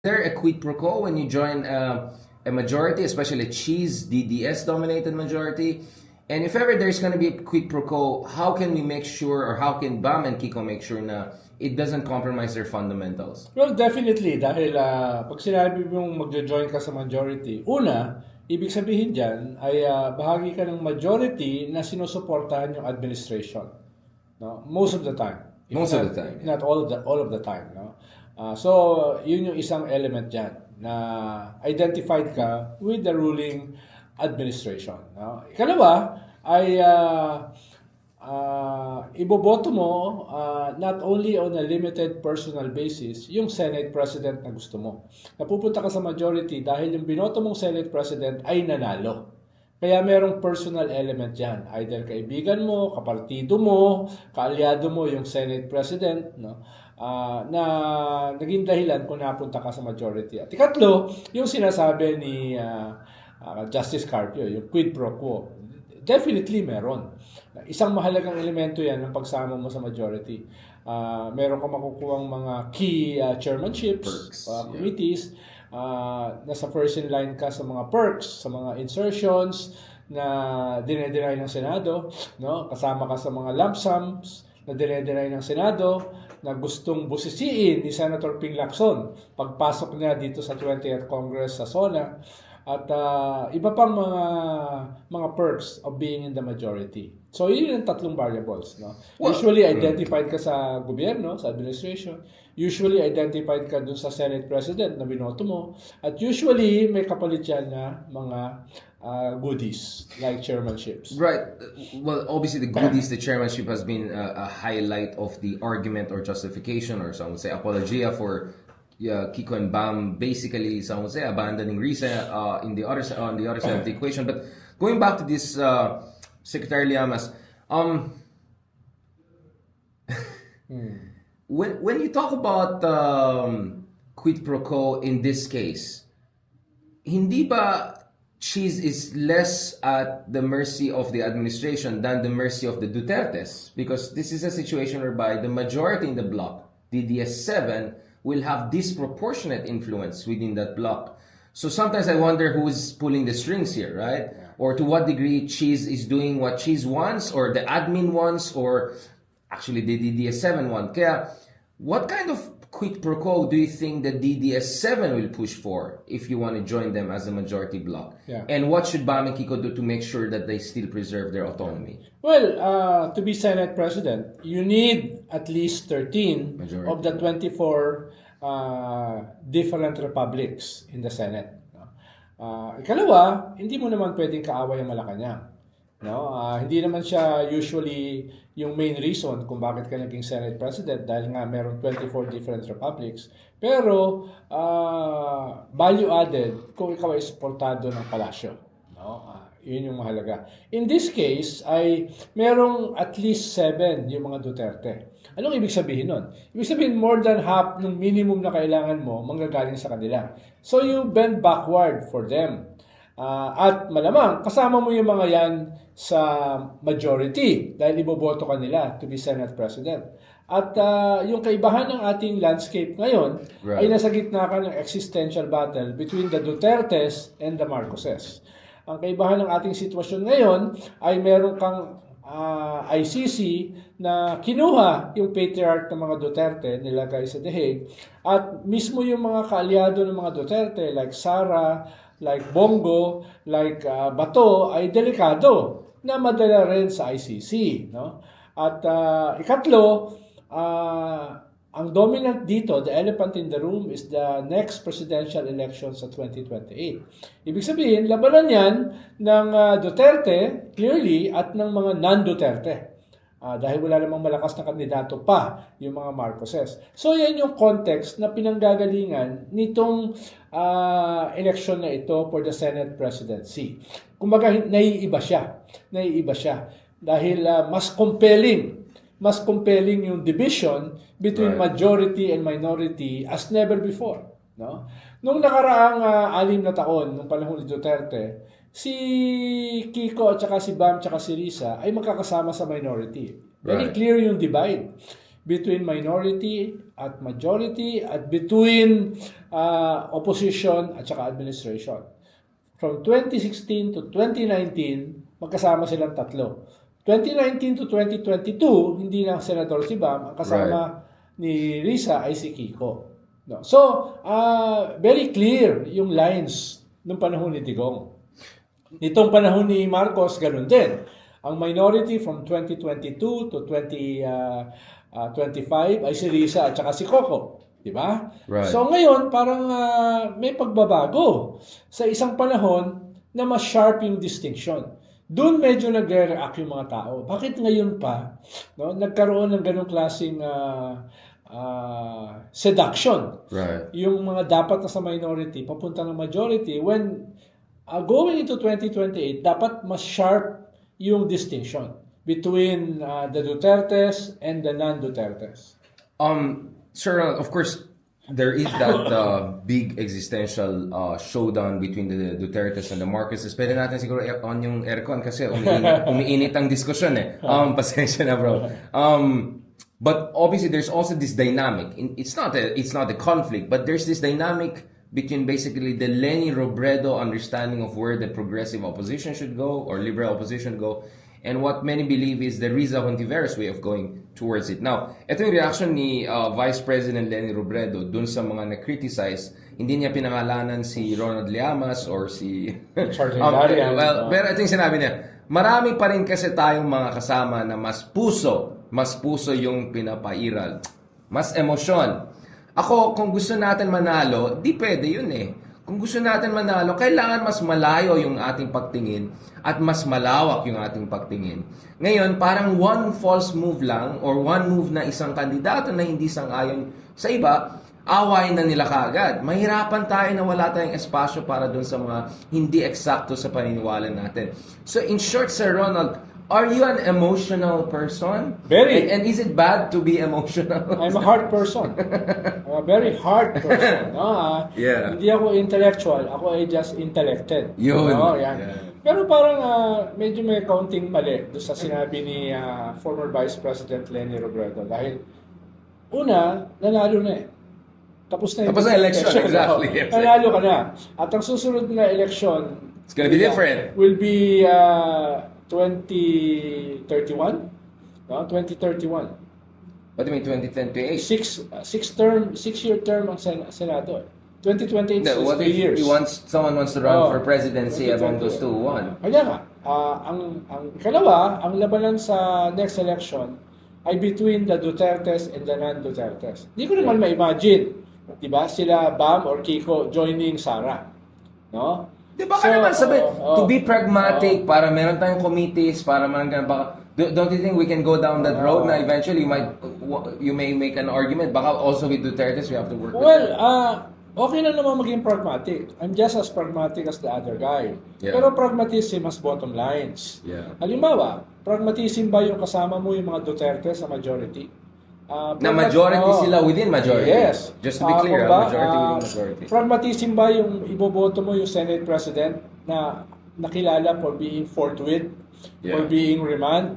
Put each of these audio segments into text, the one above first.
there a quid pro quo when you join a majority, especially a cheese DDS dominated majority? And if ever there's going to be a quid pro quo, how can we make sure, or how can BAM and Kiko make sure na it doesn't compromise their fundamentals? Well, definitely. Dahil pag sinabi mong magjo-join ka sa majority, una, ibig sabihin dyan ay bahagi ka ng majority na sinusuportahan yung administration. No? Most of the time. Most of the time. Not all of the time. No? So, yun yung isang element dyan na identified ka with the ruling administration. No? Ikalawa ay iboboto mo not only on a limited personal basis yung Senate President na gusto mo. Napupunta ka sa majority dahil yung binoto mong Senate President ay nanalo. Kaya merong personal element dyan. Either kaibigan mo, kapartido mo, kaalyado mo yung Senate President, no? Na naging dahilan kung napunta ka sa majority. At ikatlo, yung sinasabi ni Justice Carpio, yung quid pro quo. Definitely meron. Isang mahalagang elemento yan ng pagsama mo sa majority. Meron ka makukuhang mga key chairmanships, committees, nasa first in line ka sa mga perks, sa mga insertions na dinedeny ng Senado, no? Kasama ka sa mga lump sums na dinedeny ng Senado na gustong busisiin ni Senator Ping Lacson pagpasok niya dito sa 20th Congress sa SONA at iba pang mga perks of being in the majority. So, yun yung tatlong variables. No? Usually, identified ka sa gobyerno, sa administration. Usually, identified ka dun sa Senate President na binoto mo. At usually, may kapalit yan na mga goodies, like chairmanships. Right. Well, obviously, the goodies, the chairmanship has been a highlight of the argument or justification, or some would say apologia for Kiko and BAM basically, some would say, abandoning Risa on the other side of the equation. But going back to this, Secretary Llamas, when you talk about quid pro quo in this case, hindi ba cheese is less at the mercy of the administration than the mercy of the Dutertes? Because this is a situation whereby the majority in the bloc, DDS7, will have disproportionate influence within that bloc. So sometimes I wonder who is pulling the strings here, right? Yeah. Or to what degree Cheese is doing what Cheese wants, or the admin wants, or actually the DDS7 wants. Kaya, what kind of quid pro quo do you think the DDS7 will push for if you want to join them as a majority bloc? Yeah. And what should BAM and Kiko do to make sure that they still preserve their autonomy? Well, to be Senate President, you need at least 13 majority of the 24 different republics in the Senate. Ikalawa, hindi mo naman pwedeng kaaway ang Malacanang. No? Hindi naman siya usually yung main reason kung bakit ka naging Senate President dahil nga meron 24 different republics. Pero value added kung ikaw ay suportado ng palasyo. No? Yun yung mahalaga. In this case, ay merong at least 7 yung mga Duterte. Anong ibig sabihin nun? Ibig sabihin more than half ng minimum na kailangan mo manggagaling sa kanila. So you bend backward for them. At malamang, kasama mo yung mga yan sa majority dahil iboboto ka nila to be Senate President. At yung kaibahan ng ating landscape ngayon ay nasa gitna ka ng existential battle between the Dutertes and the Marcoses. Ang kaibahan ng ating sitwasyon ngayon ay meron kang ICC na kinuha yung patriarch ng mga Duterte, nilagay sa The Hague, at mismo yung mga kaalyado ng mga Duterte like Sara, like Bongo, like Bato ay delikado na madala rin sa ICC. No? At ikatlo, ang dominant dito, the elephant in the room, is the next presidential election sa 2028. Ibig sabihin, labanan yan ng Duterte, clearly, at ng mga non-Duterte. Dahil wala namang malakas na kandidato pa yung mga Marcoses. So yan yung context na pinanggagalingan nitong election na ito for the Senate presidency. Kumbaga, naiiba siya. Dahil mas compelling yung division between majority and minority as never before. No? Nung nakaraang 6 na taon, nung panahon ni Duterte, si Kiko at saka si BAM at saka si Risa ay magkakasama sa minority. Very clear yung divide between minority at majority at between opposition at saka administration. From 2016 to 2019, magkasama silang tatlo. 2019 to 2022, hindi na Senador si Bam, ang kasama ni Risa ay si Kiko. No. So, very clear yung lines nung panahon ni Digong. Nitong panahon ni Marcos, ganun din. Ang minority from 2022 to 2025 ay si Risa at saka si Coco. Diba? Right. So ngayon, parang may pagbabago sa isang panahon na mas sharp yung distinction. Doon medyo nagre-react yung mga tao. Bakit ngayon pa nagkaroon ng ganong klaseng seduction? Right. Yung mga dapat na sa minority, papunta ng majority, when going into 2028, dapat mas sharp yung distinction between the Dutertes and the non-Dutertes. Sir, of course, there is that big existential showdown between the Dutertes and the Marcoses. Pwede natin siguro on yung aircon kasi umiinit ang diskusyon eh. Pasensya na bro. But obviously there's also this dynamic. It's not a conflict, but there's this dynamic between basically the Leni Robredo understanding of where the progressive opposition should go or liberal opposition go, and what many believe is the Riza Hontiveros way of going towards it. Now, ito yung reaction ni Vice President Leni Robredo dun sa mga na-criticize. Hindi niya pinangalanan si Ronald Llamas or si... pero ito yung sinabi niya, marami pa rin kasi tayong mga kasama na mas puso yung pinapairal. Mas emosyon. Ako, kung gusto natin manalo, di pwede yun eh. Kung gusto natin manalo, kailangan mas malayo yung ating pagtingin at mas malawak yung ating pagtingin. Ngayon, parang one false move lang or one move na isang kandidato na hindi sang-ayon sa iba, away na nila kaagad. Mahirapan tayo na wala tayong espasyo para dun sa mga hindi eksakto sa paniniwala natin. So in short, Sir Ronald, are you an emotional person? Very. And is it bad to be emotional? I'm a hard person. I'm a very hard person. Yeah. Hindi ako intellectual. Ako ay just intellected. Yun. Yan. Yeah. Pero parang medyo may counting mali doon sa sinabi ni former Vice President Leni Robredo. Dahil una, nanalo na eh. Tapos na yung election. Exactly. Yes. Nanalo ka na. At ang susunod na election, it's gonna be different. Will be 2031? No, 2031. What do you mean 2028? Six-year term ang Senado. 2028 is What 3 if years. someone wants to run for presidency among those two? One. Kaya nga, ang ikalawa, ang labanan sa next election ay between the Dutertes and the non-Dutertes. Hindi ko naman ma-imagine, di ba, sila Bam or Kiko joining Sara. No? Di ba ka naman sabi, to be pragmatic, para meron tayong committees, para man baka, don't you think we can go down that road na eventually you may make an argument, baka also with Dutertes we have to work with them? Okay na naman maging pragmatic. I'm just as pragmatic as the other guy. Yeah. Pero pragmatism has bottom lines. Yeah. Halimbawa, pragmatism ba yung kasama mo yung mga Duterte sa majority? Na majority sila within majority. Yes. Just to be clear, majority within majority. Pragmatism ba yung iboboto mo yung Senate President na nakilala for being forthwith, for being remand,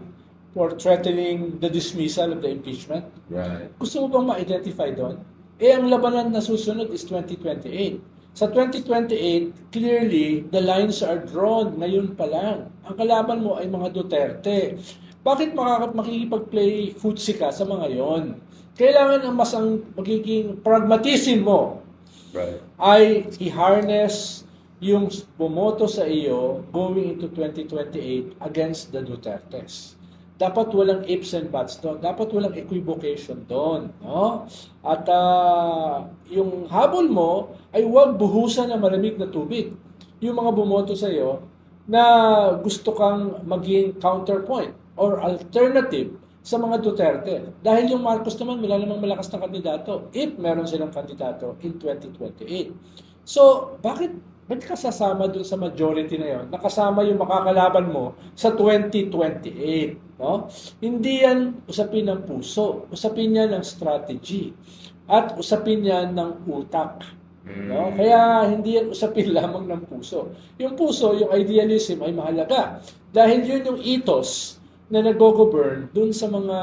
for threatening the dismissal of the impeachment? Right. Gusto mo bang ma-identify doon? Ang labanan na susunod is 2028. Sa 2028, clearly, the lines are drawn ngayon pa lang. Ang kalaban mo ay mga Duterte. Bakit makikipag-play footsie ka sa mga yon? Kailangan ang magiging pragmatism mo ay i-harness yung bumoto sa iyo going into 2028 against the Dutertes. Dapat walang ifs and buts doon. Dapat walang equivocation doon. No? At yung habol mo ay huwag buhusan ng malamig na tubig. Yung mga bumoto sa iyo na gusto kang maging counterpoint or alternative sa mga Duterte. Dahil yung Marcos naman, wala namang malakas na kandidato if meron silang kandidato in 2028. So, bakit ka sasama dun sa majority na yon? Nakasama yung makakalaban mo sa 2028. No? Hindi yan usapin ng puso. Usapin yan ng strategy. At usapin yan ng utak. No? Kaya hindi yan usapin lamang ng puso. Yung puso, yung idealism ay mahalaga. Dahil yun yung ethos na nag-govern dun sa mga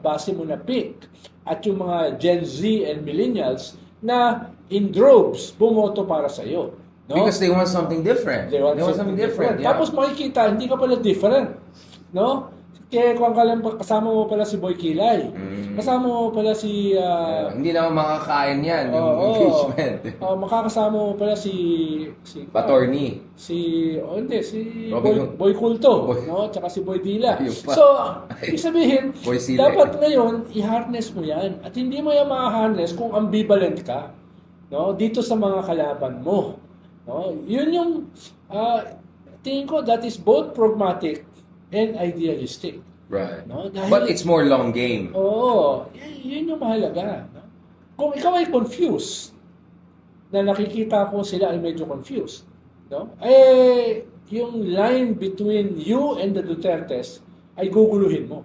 base mo na pick. at yung mga Gen Z and millennials na in droves bumoto para sa iyo. No? Because they want something different. They want something different. Yeah. Tapos makikita, hindi ka pala different. No? Kaya kung kasama mo pala si Boy Kilay. Kasama mo pala si... hindi naman makakain yan, yung impeachment. Makakasama mo pala si Patorni. Hindi, si Robin Boy Culto. Boy. No? Tsaka si Boy Dila. Ayun pa. So, ibig sabihin, Boy Sile. dapat ngayon, i-harness mo yan. At hindi mo yan ma-harness kung ambivalent ka. No? Dito sa mga kalaban mo. No? Yun yung... tingin ko, that is both pragmatic and idealistic. Right. No? Dahil, But it's more long game. Oo. Yun yung mahalaga. No? Kung ikaw ay confused, na nakikita ko sila ay medyo confused, no? Yung line between you and the Dutertes ay guguluhin mo.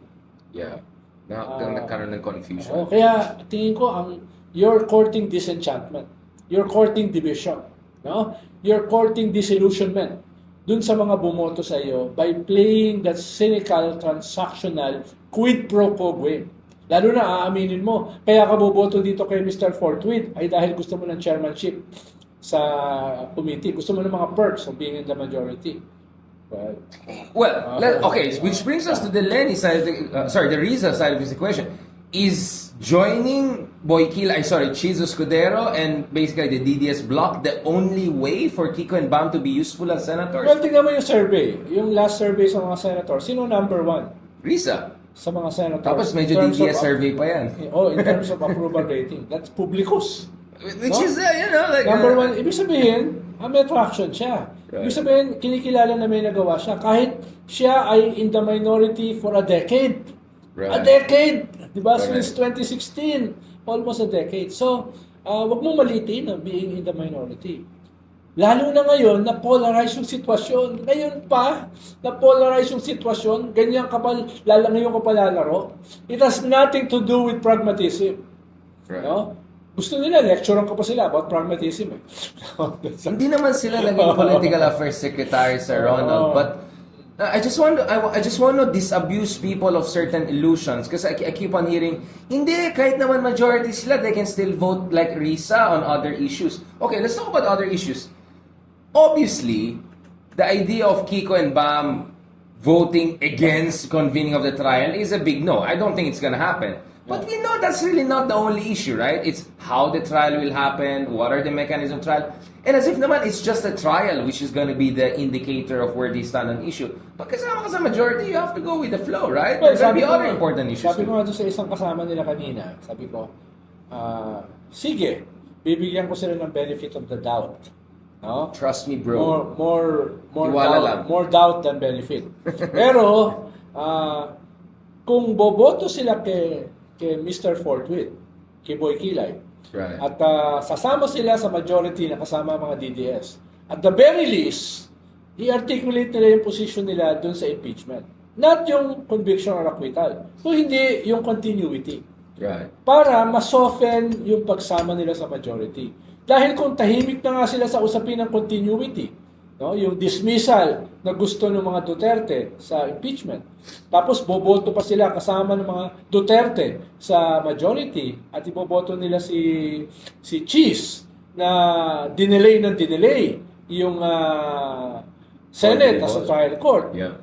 Yeah. Nagkaroon ng confusion. Kaya tingin ko you're courting disenchantment. You're courting division. No? You're courting disillusionment dun sa mga bumoto sa iyo by playing that cynical, transactional, quid pro quo game. Lalo na aaminin mo, kaya ka boboto dito kay Mr. Fortwith ay dahil gusto mo ng chairmanship sa committee. Gusto mo ng mga perks of being in the majority. Which brings us to the Lenny side, the Riza side of this equation. Is joining Chizo Escudero and basically the DDS bloc the only way for Kiko and Bam to be useful as senators? Well, tingnan mo yung survey. Yung last survey sa mga senators. Sino number one? Riza. Sa mga senators. Tapos medyo DDS survey pa yan. In terms of approval rating. That's Publicus. Which is, like... Number one, ibig sabihin, may traction siya. Right. Ibig sabihin, kinikilala na may nagawa siya. Kahit siya ay in the minority for a decade. Right. A decade! Diba? Correct. Since 2016. Almost a decade. So, wag mong malitin ang being in the minority. Lalo na ngayon, na-polarize yung sitwasyon. Ngayon pa, na-polarize yung sitwasyon. Ganyan ka pa, ngayon ka pa lalaro. It has nothing to do with pragmatism. Right. No? Gusto nila, lecturean ka pa sila about pragmatism. Hindi naman sila naging political affairs secretary sa Ronald, but I just want to disabuse people of certain illusions because I keep on hearing, hindi, kahit naman majority sila, they can still vote like Risa on other issues. Okay, let's talk about other issues. Obviously, the idea of Kiko and Bam voting against convening of the trial is a big no. I don't think it's gonna happen. But we know that's really not the only issue, right? It's how the trial will happen, what are the mechanisms of trial. And as if naman, it's just a trial which is going to be the indicator of where they stand on issue. But kasama ka sa majority, you have to go with the flow, right? Well, There's going to be other important issues. Sabi ko nga doon sa isang kasama nila kanina, sabi ko, sige, bibigyan ko sila ng benefit of the doubt. No? Trust me, bro. More doubt than benefit. Pero, kung boboto sila kay Mr. Fortwith, kay Boy Kilay, Right. at sasama sila sa majority na kasama mga DDS, at the very least, i-articulate nila yung position nila dun sa impeachment. Not yung conviction or acquittal. So, hindi yung continuity. Right. Para ma-soften yung pagsama nila sa majority. Dahil kung tahimik na nga sila sa usapin ng continuity, no, yung dismissal na gusto ng mga Duterte sa impeachment, tapos boboto pa sila kasama ng mga Duterte sa majority at iboboto nila si Cheese na dinelay yung Senate sa trial court. Yeah.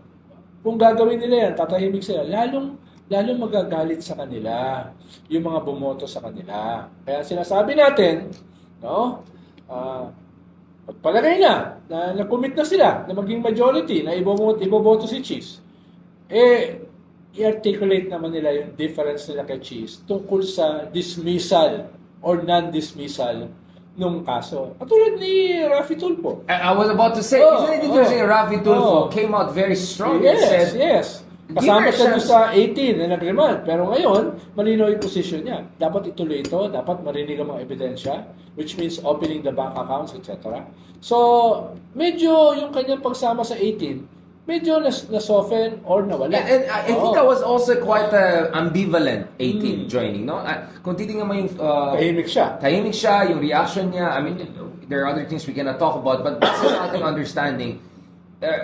Kung gagawin nila yan, tatahimik sila, lalong magagalit sa kanila yung mga bumoto sa kanila. Kaya sinasabi natin, no, pagpalagay na nag-commit na sila na maging majority, na iboboto si Cheese, i-articulate naman nila yung difference nila kay Cheese tungkol sa dismissal or non-dismissal nung kaso. Katulad ni Raffy Tulfo. I was about to say, isn't it interesting, Raffy Tulfo came out very strong and said, Yes. Kasama siya doon sa 18 na nag-remand. Pero ngayon, malinaw yung position niya. Dapat ituloy ito. Dapat marinig ang mga ebidensya, which means opening the bank accounts, etc. So, medyo yung kanyang pagsama sa 18, medyo na-soften or nawala. And I think that was also quite ambivalent 18 joining, no? Kung titingnan mo yung... Tahimik siya. Yung reaction niya. I mean, there are other things we cannot talk about, but that's sa ating understanding.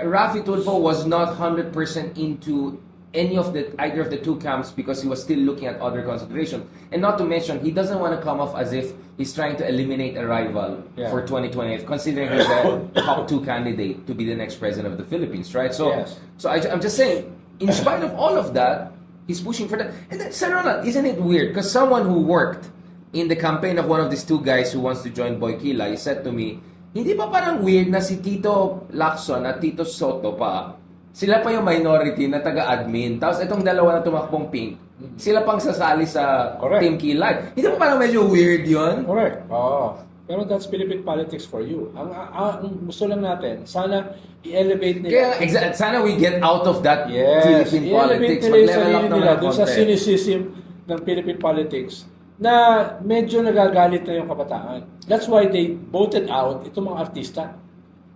Raffy Tulfo was not 100% into either of the two camps because he was still looking at other consideration. And not to mention, he doesn't want to come off as if he's trying to eliminate a rival for 2028, considering he's the top two candidate to be the next president of the Philippines, right? So, I'm just saying, in spite of all of that, he's pushing for that. And then, Sir Ronald, isn't it weird? Because someone who worked in the campaign of one of these two guys who wants to join Boy Kilay said to me, hindi pa parang weird na si Tito Lacson at Tito Soto pa, sila pa yung minority na taga-admin. Tapos itong dalawa na tumakbong pink, sila pang sasali sa Team Kilay. Hindi pa parang medyo weird yun? Correct. Oo. Pero that's Philippine politics for you. Ang gusto lang natin, sana i-elevate nila. Kaya, sana we get out of that Philippine politics. I-elevate nila yung sarili nila doon sa cynicism ng Philippine politics na medyo nagagalit na yung kabataan. That's why they voted out itong mga artista.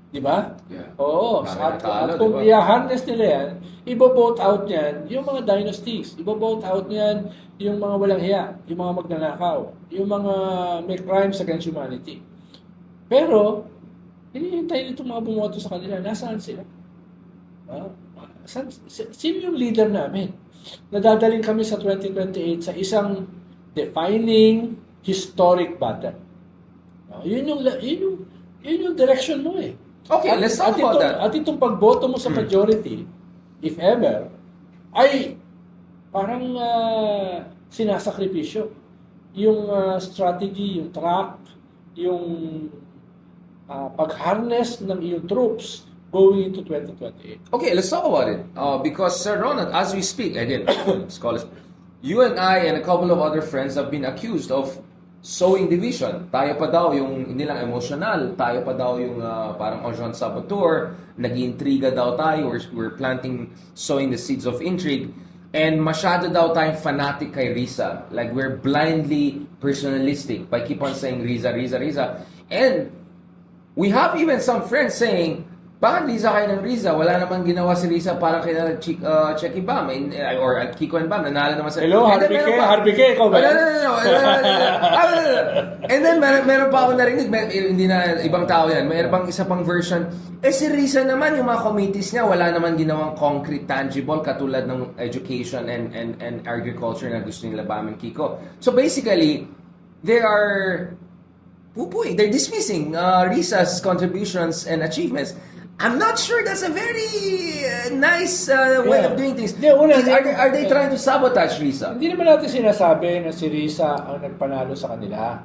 Di ba? Yeah. Oo. At kung i-harness nila yan, ibo-vote out yan yung mga dynasties. Ibo-vote out yan yung mga walang hiya, yung mga magnanakaw, yung mga may crimes against humanity. Pero, hinihintay nito mga bumoto sa kanila. Nasaan sila? Sino yung leader namin? Nadadaling kami sa 2028 sa isang defining historic battle. Yun yung direction mo eh. Okay, let's talk about that. At itong pagboto mo sa majority, if ever, ay parang sinasakripisyo. Yung strategy, yung track, yung pag-harness ng iyong troops going into 2028. Okay, let's talk about it. Because Sir Ronald, as we speak, again, scholars, you and I and a couple of other friends have been accused of sowing division. Tayo pa daw yung hindi lang emotional, tayo pa daw yung parang agent saboteur, nag-intriga daw tayo, we're sowing the seeds of intrigue, and masyado daw tayong fanatic kay Riza. Like we're blindly personalistic by keep on saying Riza, Riza, Riza. And we have even some friends saying, bakit Riza kayo ng Riza? Wala namang ginawa si Riza para kay Checky Bam or Kiko and Bam. Nanalo naman sa... Hello, Harvey K. Ikaw ba? No. And then, meron pa ako narinig, hindi na ibang tao yan. Meron pang isa pang version. Si Riza naman, yung mga committees niya, wala naman ginawang concrete, tangible, katulad ng education and agriculture na gusto nila Bam and Kiko. So basically, they're dismissing Riza's contributions and achievements. I'm not sure that's a very nice way of doing things. Are they trying to sabotage Riza? Hindi naman natin sinasabi na si Riza ang nagpanalo sa kanila.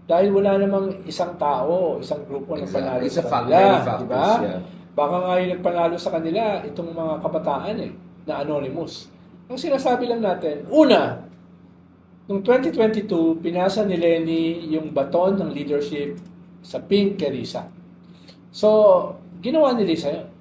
Dahil wala namang isang tao, isang grupo na nagpanalo sa kanila. Diba? Yeah. Baka nga yung nagpanalo sa kanila, itong mga kabataan na anonymous. Ang sinasabi lang natin, una, noong 2022, pinasa ni Lenny yung baton ng leadership sa Pink kay Riza. So, ginawa ni Riza yun.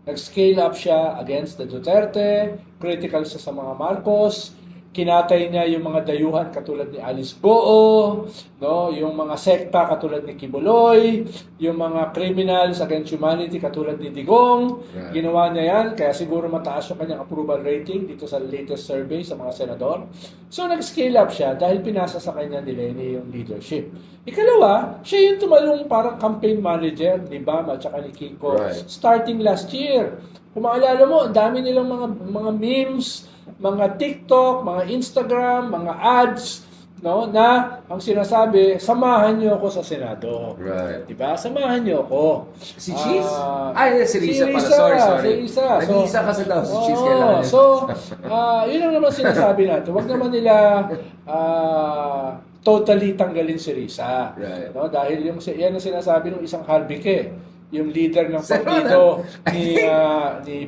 Nag-scale up siya against the Duterte, critical siya sa mga Marcos, kinatay niya yung mga dayuhan katulad ni Alice Goo, no? Yung mga sekta katulad ni Kibuloy, yung mga criminals against humanity katulad ni Digong. Yeah. Ginawa niya yan, kaya siguro mataas yung kanyang approval rating dito sa latest survey sa mga senador. So nag-scale up siya dahil pinasa sa kanya ni Lenny yung leadership. Ikalawa, siya yung tumalong parang campaign manager ni Bam at saka ni Kiko starting last year. Kung maalala mo, ang dami nilang mga memes, mga TikTok, mga Instagram, mga ads, no, na ang sinasabi, samahan niyo ako sa Senado. Right. Diba? Samahan niyo ako. Si Cheese? Si Riza pala. Sorry. Si Riza. Nag-iisa kasi daw si Cheese kailangan. So, yun lang naman sinasabi natin. Huwag naman nila totally tanggalin si Riza. Right. No? Dahil yan ang sinasabi ng isang Harvey K. Yung leader ng partido ni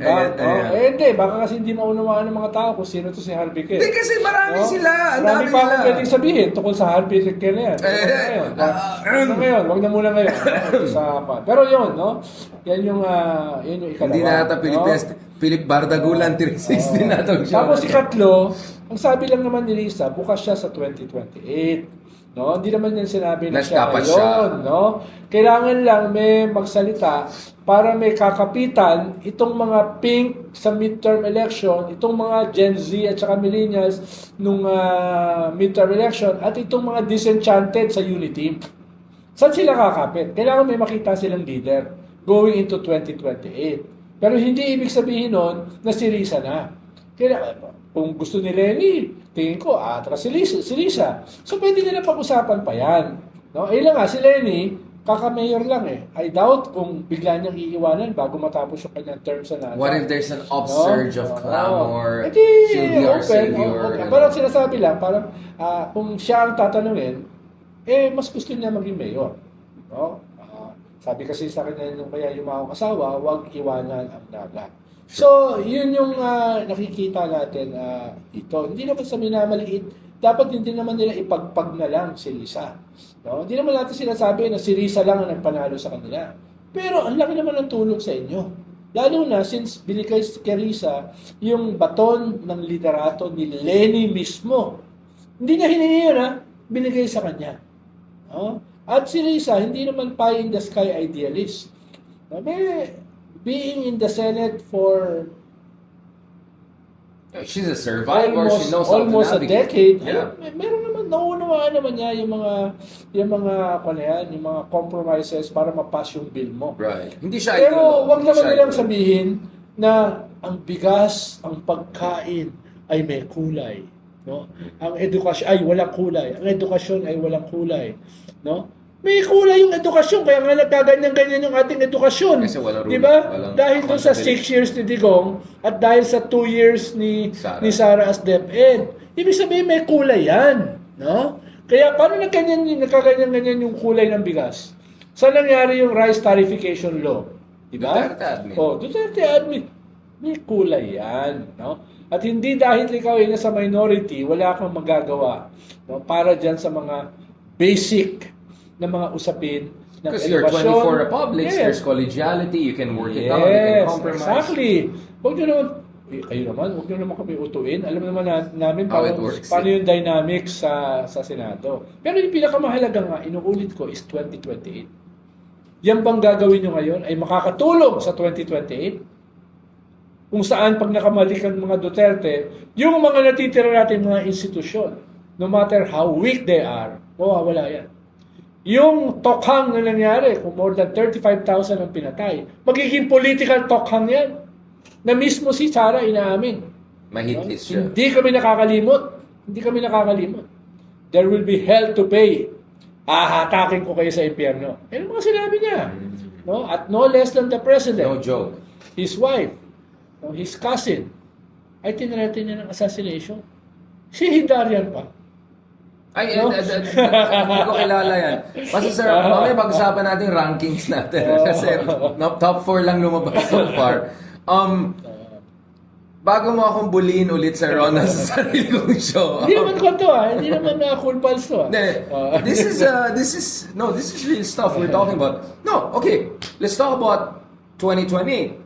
Bam. Hindi, baka kasi hindi maunawaan ng mga tao kung sino to si Harvey K. Hindi kasi marami sila. Marami pa akong pwedeng sabihin tungkol sa Harvey K na yan. Ngayon, wag na muna ngayon. Pero yun, no? Yan yung ikalawa. Hindi na ata Philip Bardagulan 360 na ito. Tapos ikatlo, ang sabi lang naman ni Riza, bukas siya sa 2028. No, hindi naman yan sinabi na siya ngayon, no? Kailangan lang may magsalita para may kakapitan itong mga pink sa midterm election, itong mga Gen Z at saka millennials nung midterm election at itong mga disenchanted sa unity. Saan sila kakapit? Kailangan may makita silang leader going into 2028. Pero hindi ibig sabihin nun na si Riza na. Kaya, kung gusto ni Lenny, tingin ko, atras si Lisa. So, pwede nila pag-usapan pa yan. No? Ayun lang nga, si Lenny, kaka-mayor lang eh. I doubt kung bigla niyang iiwanan bago matapos yung kanyang term sa NASA. What if there's an upsurge of clamor? Edi, She'll be our open, savior. okay. Parang sinasabi lang, parang kung siya ang tatanungin, mas gusto niya maging mayor. No? Sabi kasi sa kanya nung kaya yung mga asawa, huwag iwanan ang dagat. So, yun yung nakikita natin dito. Hindi naman sa minamaliit, dapat hindi naman nila ipagpag na lang si Risa. No? Hindi naman natin sinasabi na si Risa lang ang nagpanalo sa kanila. Pero ang laki naman ng tulong sa inyo. Lalo na since binigay kay Risa yung baton ng liderato ni Lenny mismo. Hindi niya hiningi yun, binigay sa kanya. No? At si Risa, hindi naman pie in the sky idealist. Being in the Senate for she's a survivor. She knows how to almost a navigate. decade. Yeah. Meron naman, nauunawaan naman niya yung mga compromises para ma-pass yung bill mo. Right. Hindi siya Pero ideal. wag Hindi naman siya nilang ideal. sabihin na ang bigas, ang pagkain ay may kulay. No? Ang edukasyon ay walang kulay. Ang edukasyon ay walang kulay. No? May kulay yung edukasyon, kaya nga nagkaganyan-ganyan yung ating edukasyon. Kasi walang Di ba? walang Dahil doon sa 6 years ni Digong at dahil sa 2 years ni Sara as DepEd. Ibig sabihin may kulay yan. No? Kaya paano nagkaganyan-ganyan yung kulay ng bigas? Saan nangyari yung rice tarification law? Di ba? Duterte admin. Duterte admin. May kulay yan. No? At hindi dahil ikaw ay nasa minority, wala kang magagawa, no? Para dyan sa mga basic na mga usapin ng Because you're edukasyon. 24 republics, there's collegiality, you can work it out, you can compromise. Exactly. Huwag nyo naman, kayo naman, huwag nyo naman kami utuin. Alam naman namin How it works, paano yung dynamics sa Senado. Pero yung pinakamahalaga nga, inuulit ko, is 2028. Yan bang gagawin nyo ngayon ay makakatulong sa 2028? Kung saan pag nakamalik ang mga Duterte, yung mga natitira natin mga institusyon, no matter how weak they are, mawawala yan. Yung tokhang na nangyari, kung more than 35,000 ang pinatay, magiging political tokhang yan. Na mismo si Sara inaamin. Mahit list siya. Hindi kami nakakalimot. There will be hell to pay. Hahatakin ko kayo sa impyerno. Yan ang mga sinabi niya. No? At no less than the president. No joke. His wife, his cousin, ay tinrete niya ng assassination. Si Hidarian pa. Ay, hindi ko kilala yan. Basta sir, mamaya pag-usapan natin yung rankings natin. Kasi top 4 lang lumabas so far. Bago mo akong buliin ulit sa Ronald sa sarili kong show. Hindi naman kwento hindi naman cool pals to This is real stuff we're talking about. No, okay. Let's talk about 2020.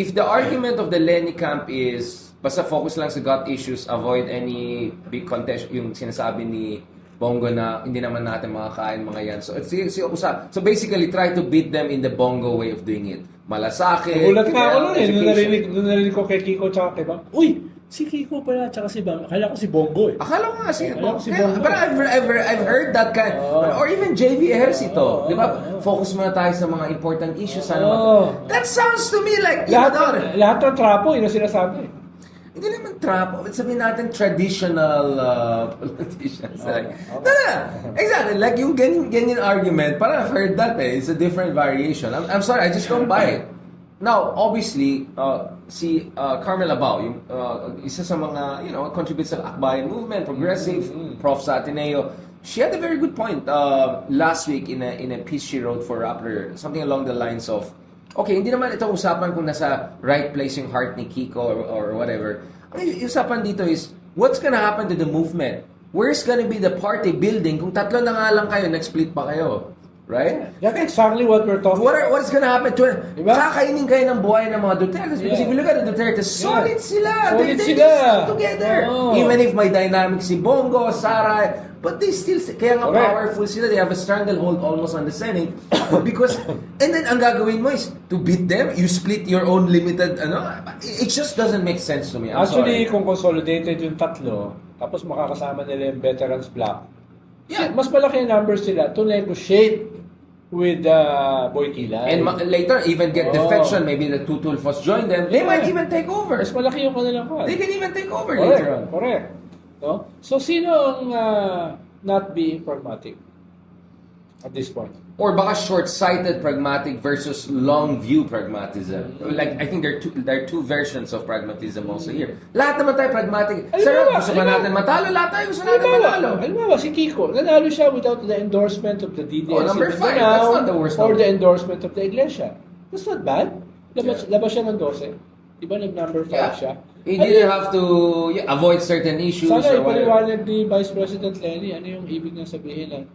If the argument of the Lenny camp is basta focus lang sa gut issues, avoid any big contest, yung sinasabi ni Bongo na hindi naman natin makakain mga yan. So, so basically, try to beat them in the Bongo way of doing it. Malasake, Nagulat nga ako nun education. nung narinig ko kay Kiko tsaka kay Bang. Uy, si Kiko pala tsaka si Bang. Akala ko si Bongo eh. Akala ko nga si Bongo. But I've heard that kind. Or even JV Ejercito. Di ba? Focus muna tayo sa mga important issues. That sounds to me like, Lahat ng trapo, yun ang sinasabi. Hindi naman trap. Sabihin natin traditional politicians. No. Exactly. Like yung ganyan argument, parang I've heard that It's a different variation. I'm sorry, I just don't buy it. Now, obviously, si Carmel Abao, yung, isa sa mga, contributes sa Akbayan movement, progressive, prof sa Ateneo. She had a very good point last week in a piece she wrote for Rappler, something along the lines of, okay, hindi naman ito usapan kung nasa right place yung heart ni Kiko or whatever. Ang usapan dito is, what's gonna happen to the movement? Where's gonna be the party building kung tatlo na nga lang kayo, nag-split pa kayo? Right? That's exactly what we're talking about. What's gonna happen to Diba? Kakainin kayo ng buhay ng mga Duterte. Because if you look at the Duterte, solid sila. Solid They sila. stick together. Oo. Even if may dynamic si Bongo, Sara, but they still, kaya nga Correct. powerful sila. They have a stranglehold almost on the Senate. Because, and then ang gagawin mo is, to beat them, you split your own limited, it just doesn't make sense to me. I'm Actually, sorry. kung consolidated yung tatlo, tapos makakasama nila yung veterans block, Yeah. mas malaki ang numbers sila to negotiate with Boy Kilay. And later, even get Oh. defection, maybe the two Tulfos join them, they Yeah. might even take over. Mas malaki yung kanilang kwan. They can even take over later on. Correct. No? So, sino ang not being pragmatic at this point? Or baka short-sighted pragmatic versus long-view pragmatism. Like, I think there are two versions of pragmatism also here. Lahat naman tayo pragmatic. Sir, gusto ba natin matalo? Lahat tayo gusto natin matalo. Halimbawa, si Kiko, nanalo siya without the endorsement of the DDS. Oh, number 5. That's not the worst Or number. the endorsement of the Iglesia. That's not bad. Labas siya ng 12. Diba nag-number 5 siya? He didn't have to avoid certain issues Sana or whatever. ipaliwanag ni Vice President Lenny ano yung ibig niyang sabihin na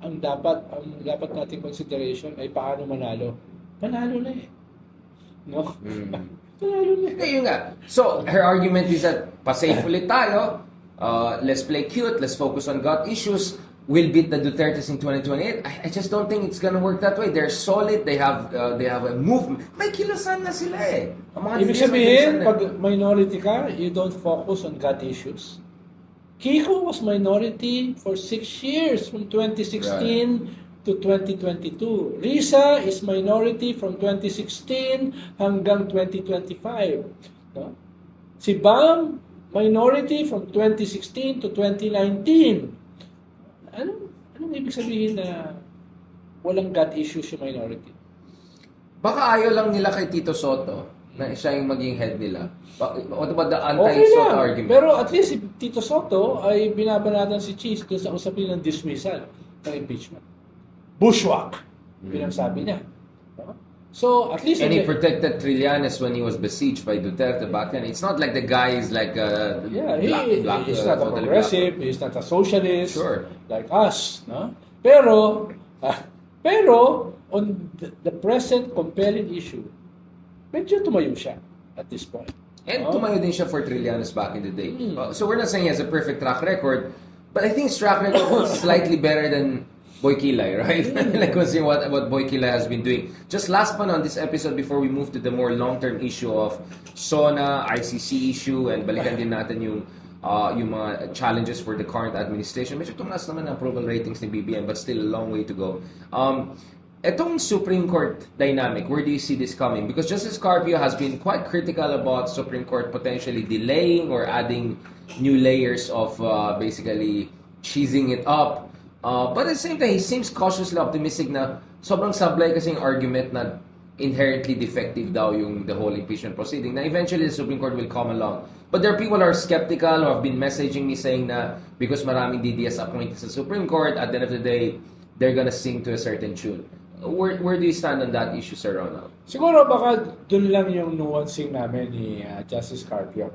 ang dapat nating consideration ay paano manalo. Panalo na eh. No? Panalo na eh. Yun nga. So, her argument is that pa-safe ulit tayo, let's play cute, let's focus on gut issues, we'll beat the Dutertes in 2028. I just don't think it's gonna work that way. They're solid, they have a movement. May kilusan na sila eh. Ang mga Ibig DDS may sabihin, kilusan na. pag minority ka, you don't focus on gut issues. Kiko was minority for 6 years from 2016 to 2022. Risa is minority from 2016 hanggang 2025. No? Si Bam, minority from 2016 to 2019. Anong ibig sabihin na walang gut issues yung minority? Baka ayaw lang nila kay Tito Soto na siya yung maging head nila. What about the Okay anti-Soto lang. argument? Pero at least si Tito Soto ay binabanatan si Cheese doon sa usapin ng dismissal ng impeachment. Bushwhack, pinagsabi niya. No? So, at least... And he protected Trillanes when he was besieged by Duterte back then. It's not like the guy is like a he's not a progressive, he's not a socialist, Sure. like us. No? Pero on the present compelling issue, medyo tumayo siya at this point. And tumayo din siya for Trillanes back in the day. So we're not saying he has a perfect track record, but I think his track record was slightly better than Boy Kilay, right? Like considering what Boy Kilay has been doing. Just last one on this episode before we move to the more long-term issue of SONA, ICC issue, and balikan din natin yung mga challenges for the current administration. Medyo tumaas naman ang approval ratings ni BBM, but still a long way to go. Etong Supreme Court dynamic, where do you see this coming? Because Justice Carpio has been quite critical about Supreme Court potentially delaying or adding new layers of basically cheesing it up. But at the same time, he seems cautiously optimistic na sobrang sablay kasing argument na inherently defective daw yung the whole impeachment proceeding, na eventually the Supreme Court will come along. But there are people who are skeptical who have been messaging me saying na because maraming DDS appointed sa Supreme Court, at the end of the day, they're gonna sing to a certain tune. Where do you stand on that issue, Sir Ronald? Siguro baka dun lang yung nuancing namin ni Justice Carpio.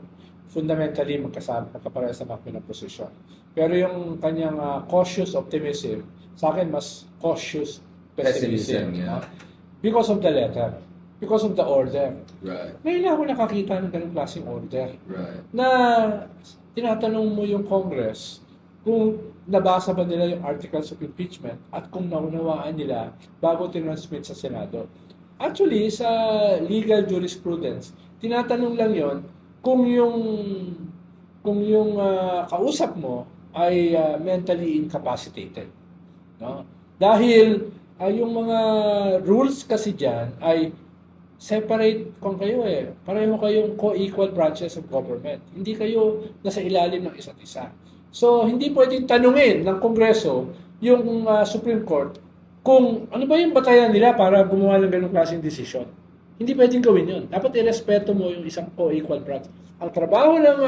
Fundamentally, magkapareha sa mga pinaposisyon. Pero yung kanyang cautious optimism, sa akin mas cautious pessimism. Yeah. Because of the letter. Because of the order. Right. Ngayon lang ako nakakita ng ganung klaseng order. Right. Na tinatanong mo yung Congress kung nabasa ba nila yung articles of impeachment at kung naunawaan nila bago tinransmit sa Senado. Actually, sa legal jurisprudence, tinatanong lang yon kung yung kausap mo ay mentally incapacitated. No? Dahil yung mga rules kasi diyan ay separate kung kayo pareho kayong co-equal branches of government. Hindi kayo nasa ilalim ng isa't isa. So, hindi pwedeng tanungin ng Kongreso yung Supreme Court kung ano ba yung batayan nila para gumawa ng ganung klaseng desisyon. Hindi pwedeng gawin yun. Dapat irespeto mo yung isang co-equal branch. Ang trabaho ng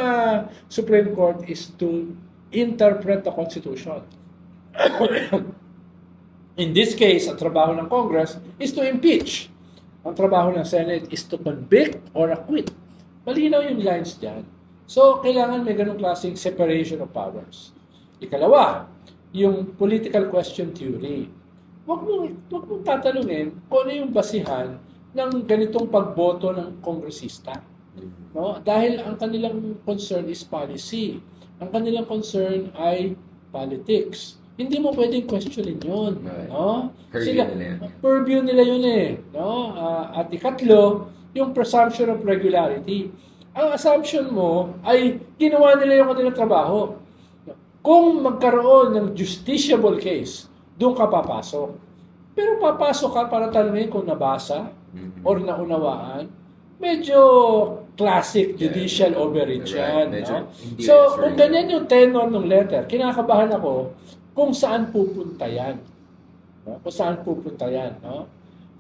Supreme Court is to interpret the Constitution. In this case, ang trabaho ng Congress is to impeach. Ang trabaho ng Senate is to convict or acquit. Malinaw yung lines dyan. So, kailangan may ganung klaseng separation of powers. Ikalawa, yung political question theory. Huwag mong tatanungin kung ano yung basihan ng ganitong pagboto ng kongresista. No? Dahil ang kanilang concern is policy. Ang kanilang concern ay politics. Hindi mo pwedeng questionin yun. Right. No? Purview nila yun No? At ikatlo, yung presumption of regularity. Ang assumption mo ay ginawa nila yung kanilang trabaho. Kung magkaroon ng justiciable case, doon ka papasok. Pero papasok ka para tanungin kung nabasa or naunawaan. Medyo classic judicial overreach Right. yan. Medyo No? hindi So, reassuring. kung ganyan yung tenor ng letter, kinakabahan ako kung saan pupunta yan. No? Kung saan pupunta yan. No?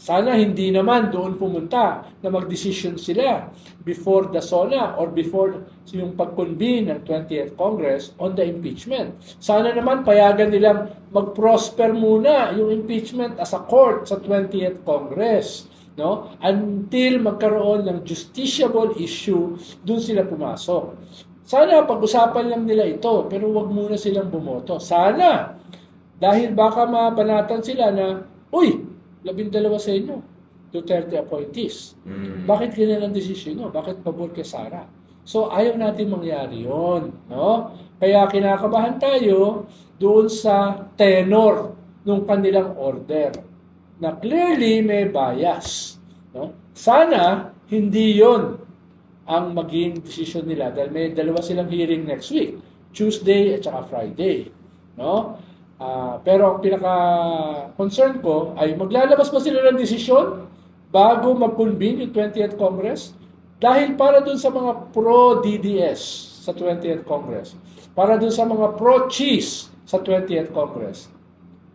Sana hindi naman doon pumunta na mag-decision sila before the SONA or before yung pag-convene ng 20th Congress on the impeachment. Sana naman payagan nilang mag-prosper muna yung impeachment as a court sa 20th Congress. No? Until magkaroon ng justiciable issue, doon sila pumasok. Sana pag-usapan lang nila ito, pero wag muna silang bumoto. Sana! Dahil baka mabanatan sila na, uy, 12 sa inyo, Duterte appointees. Bakit ganyan ang desisyon nyo? Bakit pabor kay Sara? So, ayaw natin mangyari yon, no? Kaya kinakabahan tayo doon sa tenor ng kanilang order na clearly may bias. No? Sana hindi yon ang maging decision nila dahil may dalawa silang hearing next week, Tuesday at saka Friday. No? Pero ang pinaka-concern ko ay maglalabas ba sila ng desisyon bago mag-convene yung 20th Congress? Dahil para dun sa mga pro-DDS sa 20th Congress, para dun sa mga pro-cheese sa 20th Congress,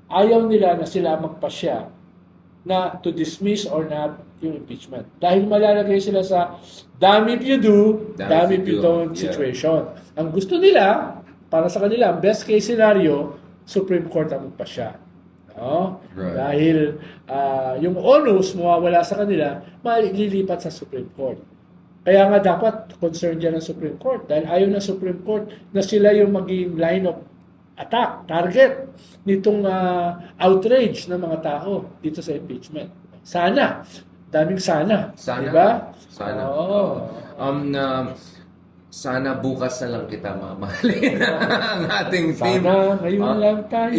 ayaw nila na sila magpasya na to dismiss or not yung impeachment. Dahil malalagay sila sa damn if you do, damn if you don't situation. Ang gusto nila, para sa kanila, best case scenario, Supreme Court ang magpasya. No? Right. Dahil yung onus mawawala sa kanila, malilipat sa Supreme Court. Kaya nga dapat concerned yan ng Supreme Court dahil ayaw ng Supreme Court na sila yung maging line of attack, target nitong outrage ng mga tao dito sa impeachment. Sana. Daming sana. Sana. Diba? Sana. Oo. Sana bukas na lang kita mamahalin ang ating team. Sana ngayon lang tayo